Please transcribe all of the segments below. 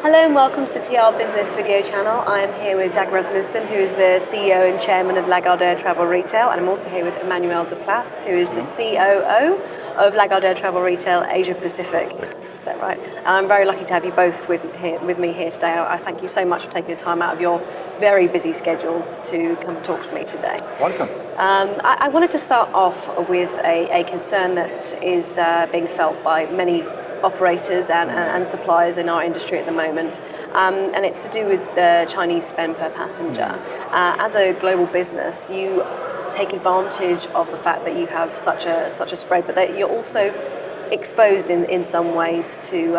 Hello and welcome to the TRBusiness video channel. I am here with Dag Rasmussen, who is the CEO and Chairman of Lagardère Travel Retail, and I'm also here with Emmanuel, who is the COO of Lagardère Travel Retail Asia Pacific. Is that right? I'm very lucky to have you both with me here today. I thank you so much for taking the time out of your very busy schedules to come and talk to me today. Welcome. I wanted to start off with a concern that is being felt by many operators and suppliers in our industry at the moment, and it's to do with the Chinese spend per passenger. As a global business, you take advantage of the fact that you have such a spread, but that you're also exposed in some ways to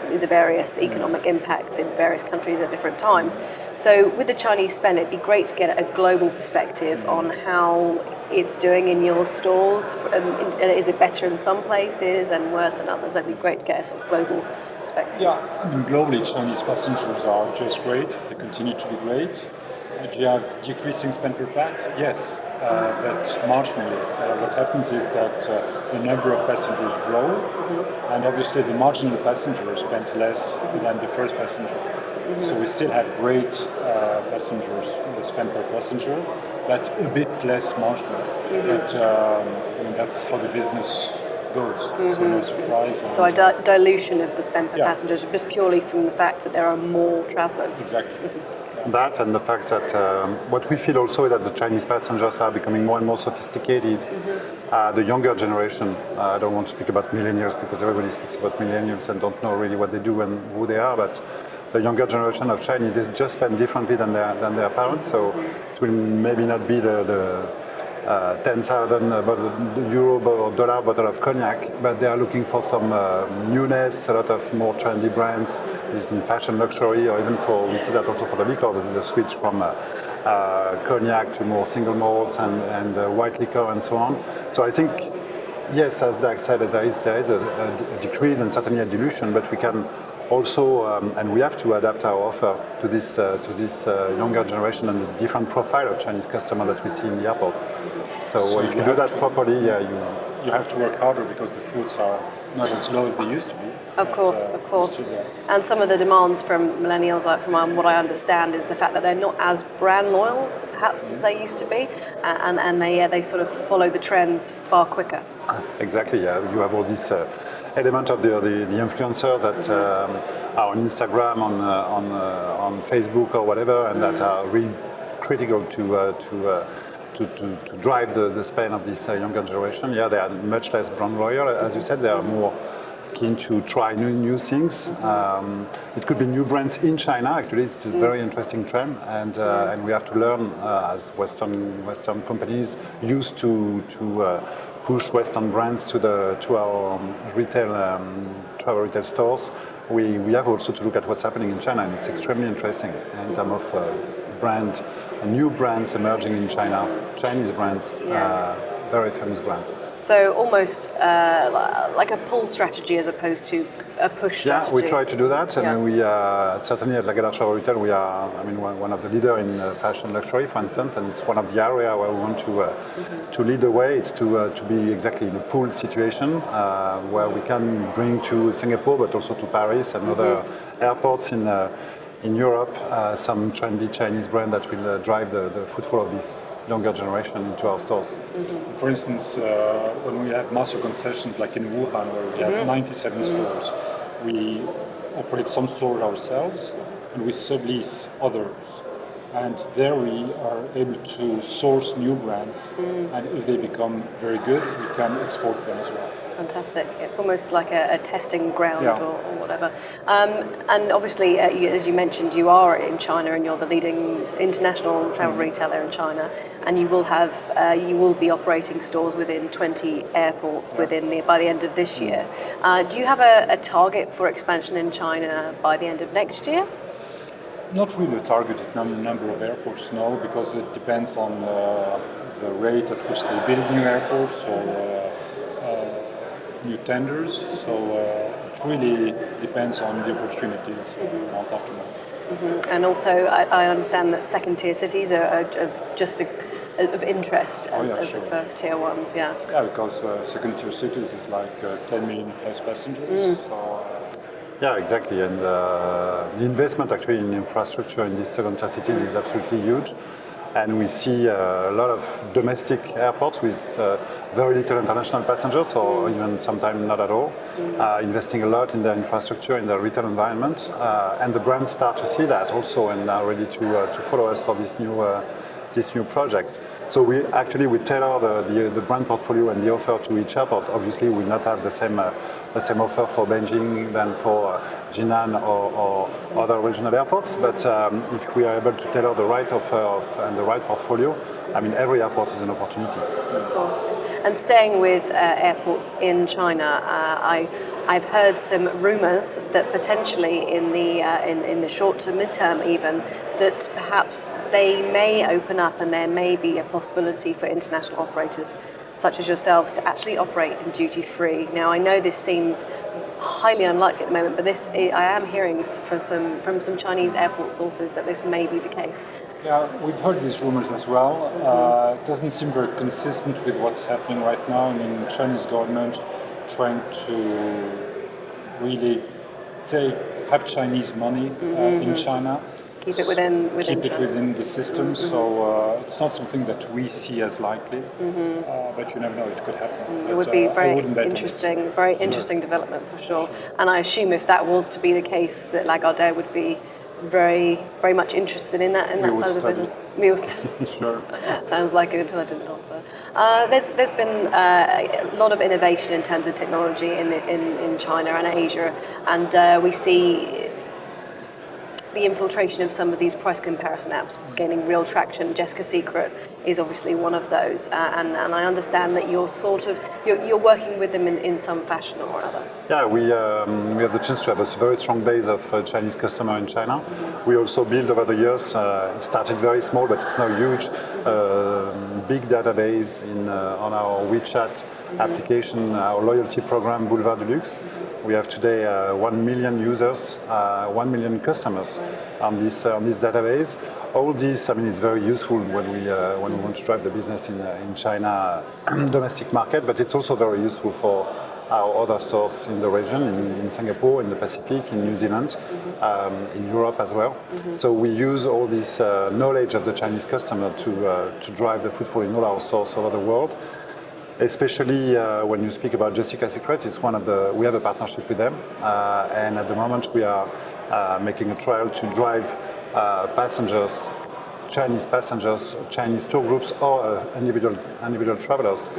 the various economic impacts in various countries at different times. So with the Chinese spend, it'd be great to get a global perspective on how it's doing in your stores. Is it better in some places and worse in others? That'd be great to get a sort of global perspective. Yeah, I mean, globally, Chinese passengers are just great. They continue to be great. Do you have decreasing spend per pax? Yes, but marginally. What happens is that the number of passengers grow, and obviously the marginal passenger spends less than the first passenger. So we still have great passengers spend per passenger, but a bit less marginal. But I mean, that's how the business goes. So no surprise. So a dilution of the spend per passengers, just purely from the fact that there are more travellers. Exactly. That and the fact that what we feel also is that the Chinese passengers are becoming more and more sophisticated. The younger generation, I don't want to speak about millennials because everybody speaks about millennials and don't know really what they do and who they are, but the younger generation of Chinese, they just spend differently than their parents, so it will maybe not be the 10,000 euro or dollar bottle of cognac, but they are looking for some newness, a lot of more trendy brands, in fashion luxury, or even we see that also for the liquor, the switch from cognac to more single malts and white liquor and so on. So I think, yes, as Dag said, there is a decrease and certainly a dilution, but we can also, and we have to adapt our offer to this younger generation and the different profile of Chinese customer that we see in the airport. So if you do that properly, you have to work harder because the fruits are not as low as they used to be. Of course. And some of the demands from millennials, like from what I understand, is the fact that they're not as brand loyal, perhaps, as they used to be, and they sort of follow the trends far quicker. Exactly. Yeah, you have all this element of the influencer that are on Instagram, on Facebook or whatever, and that are really critical to drive the spend of this younger generation. Yeah, they are much less brand loyal, as you said. They are more keen to try new things. It could be new brands in China. Actually, it's a very interesting trend, and we have to learn as Western companies used to push Western brands to our travel retail stores. We have also to look at what's happening in China, and it's extremely interesting in terms of new brands emerging in China, Chinese brands, very famous brands. So almost like a pull strategy as opposed to a push strategy. Yeah, we try to do that, and we certainly at Lagardère Travel Retail we are, I mean, one of the leaders in fashion luxury, for instance, and it's one of the areas where we want to lead the way. It's to be exactly in a pull situation where we can bring to Singapore, but also to Paris and other airports in Europe, some trendy Chinese brand that will drive the footfall of this younger generation into our stores. For instance, when we have master concessions like in Wuhan, where we have 97 stores, we operate some stores ourselves and we sublease others. And there we are able to source new brands, and if they become very good, we can export them as well. Fantastic. It's almost like a testing ground or whatever. And obviously, as you mentioned, you are in China and you're the leading international travel retailer in China, and you will be operating stores within 20 airports by the end of this year. Do you have a target for expansion in China by the end of next year? Not really a targeted number of airports, no, because it depends on the rate at which they build new airports or new tenders. So it really depends on the opportunities month after month. And also, I understand that second-tier cities are just of interest as the first-tier ones. Yeah. Yeah, because second-tier cities is like 10 million plus passengers. So Yeah, exactly. And the investment actually in infrastructure in these second-tier cities is absolutely huge. And we see a lot of domestic airports with very little international passengers, or even sometimes not at all, investing a lot in their infrastructure, in their retail environment. And the brands start to see that also and are ready to follow us for these new projects. So we tailor the brand portfolio and the offer to each airport. Obviously, we will not have the same offer for Beijing than for Jinan or other regional airports. But if we are able to tailor the right offer and the right portfolio, I mean, every airport is an opportunity. Of course. And staying with airports in China, I've heard some rumours that potentially in the short to mid-term even, that perhaps they may open up and there may be a possibility for international operators such as yourselves to actually operate in duty-free. Now, I know this seems highly unlikely at the moment, but I am hearing from some Chinese airport sources that this may be the case. Yeah, we've heard these rumors as well. It doesn't seem very consistent with what's happening right now. I mean, Chinese government trying to really have Chinese money in China. Keep it within the system. So it's not something that we see as likely, but you never know, it could happen. It would be very interesting development for sure. And I assume if that was to be the case, that Lagardère would be very, very much interested in that side of the business. We will study. Sure. Sounds like an intelligent answer. There's been a lot of innovation in terms of technology in China and Asia, and we see the infiltration of some of these price comparison apps gaining real traction. Jessica Secret is obviously one of those, and I understand that you're working with them in some fashion or other. Yeah, we have the chance to have a very strong base of Chinese customer in China. We also built over the years. It started very small, but it's now huge. Big database on our WeChat application, our loyalty program Boulevard Deluxe. We have today 1 million users, 1 million customers on this database. All this, I mean, it's very useful when we want to drive the business in China domestic market, but it's also very useful for our other stores in the region, in Singapore, in the Pacific, in New Zealand, in Europe as well. So we use all this knowledge of the Chinese customer to drive the footfall in all our stores over the world. Especially when you speak about Jessica Secret, we have a partnership with them, and at the moment we are making a trial to drive Chinese tour groups or individual travelers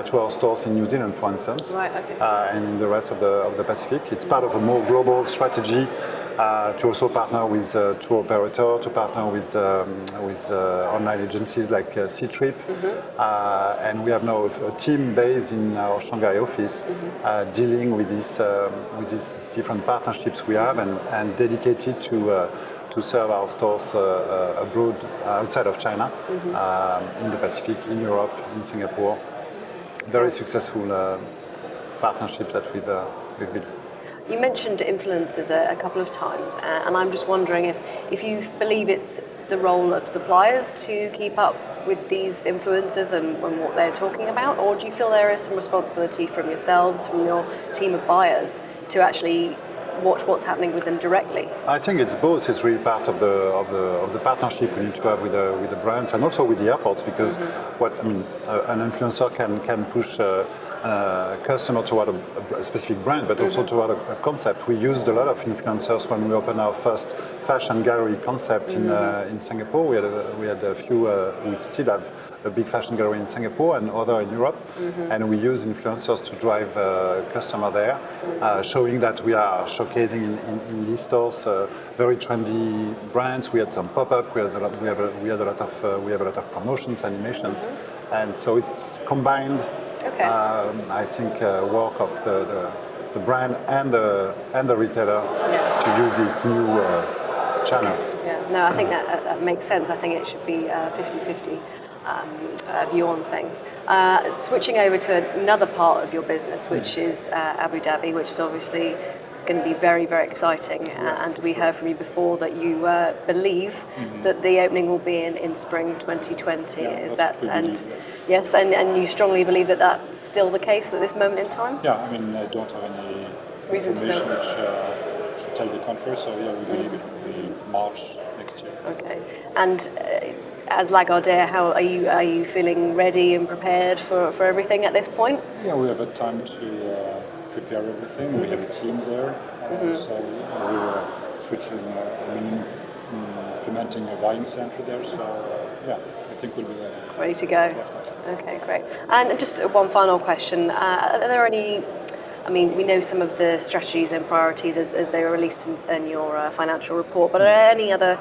to our stores in New Zealand, for instance, right, okay. And in the rest of the Pacific. It's part of a more global strategy to also partner with tour operator, to partner with online agencies like Ctrip, and we have now a team based in our Shanghai office dealing with these different partnerships we have and dedicated to serve our stores abroad, outside of China, in the Pacific, in Europe, in Singapore. Very successful partnerships that we've built. You mentioned influencers a couple of times, and I'm just wondering if you believe it's the role of suppliers to keep up with these influencers and what they're talking about, or do you feel there is some responsibility from yourselves, from your team of buyers, to actually watch what's happening with them directly? I think it's both. It's really part of the partnership we need to have with the brands and also with the airports, because an influencer can push customer toward a specific brand, but also toward a concept. We used a lot of influencers when we opened our first fashion gallery concept in Singapore. We had a few. We still have a big fashion gallery in Singapore and other in Europe, and we use influencers to drive customer there, showing that we are showcasing in these stores very trendy brands. We had some pop-up. We have a lot of promotions, animations, and so it's combined. Okay. I think work of the brand and the retailer to use these new channels. Yeah, no, I think that makes sense. I think it should be 50-50 view on things. Switching over to another part of your business, which is Abu Dhabi, which is obviously going to be very, very exciting. And we heard from you before that you believe that the opening will be in spring 2020. Is that yes, and you strongly believe that that's still the case at this moment in time? Yeah, I mean, I don't have any reason to know. which tell the contrary. So yeah, we believe it will be March next year. Okay. And as Lagardère, how are you feeling ready and prepared for everything at this point? Yeah, we have a time to prepare everything. We have a team there, so we're switching, implementing a buying center there. So yeah, I think we'll be Ready to go. Definitely. Okay, great. And just one final question: are there any? I mean, we know some of the strategies and priorities as they were released in your financial report, but are there any other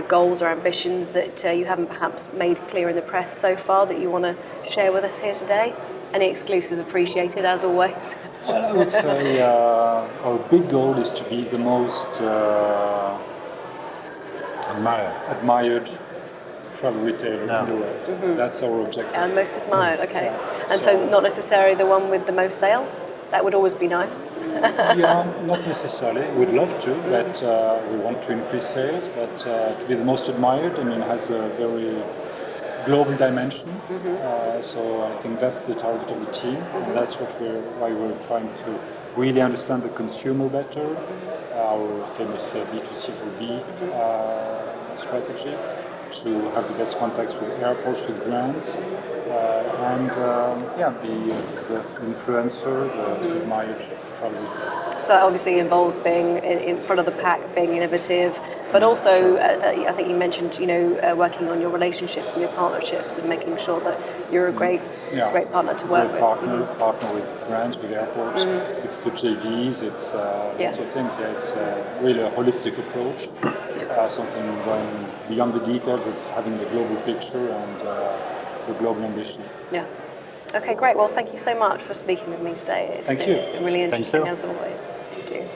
goals or ambitions that you haven't perhaps made clear in the press so far that you want to share with us here today? Any exclusives appreciated, as always. Well, I would say our big goal is to be the most admired travel retailer in the world. That's our objective. And most admired, okay. Yeah. And so not necessarily the one with the most sales? That would always be nice. Yeah, not necessarily. We'd love to, but we want to increase sales. But to be the most admired, I mean, has a very global dimension. So I think that's the target of the team, and that's why we're trying to really understand the consumer better. Our famous B2C for B strategy, to have the best contacts with airports, with brands, and be the influencer, the admired travel retailer. So that obviously involves being in front of the pack, being innovative, but also I think you mentioned, working on your relationships and your partnerships and making sure that you're a great partner to work with. Partner with brands, with airports. It's the JVs, it's lots of things. Yeah, it's really a holistic approach. Something going beyond the details. It's having the global picture and the global ambition. Yeah. Okay, great. Well, thank you so much for speaking with me today. It's been really interesting as always. Thank you.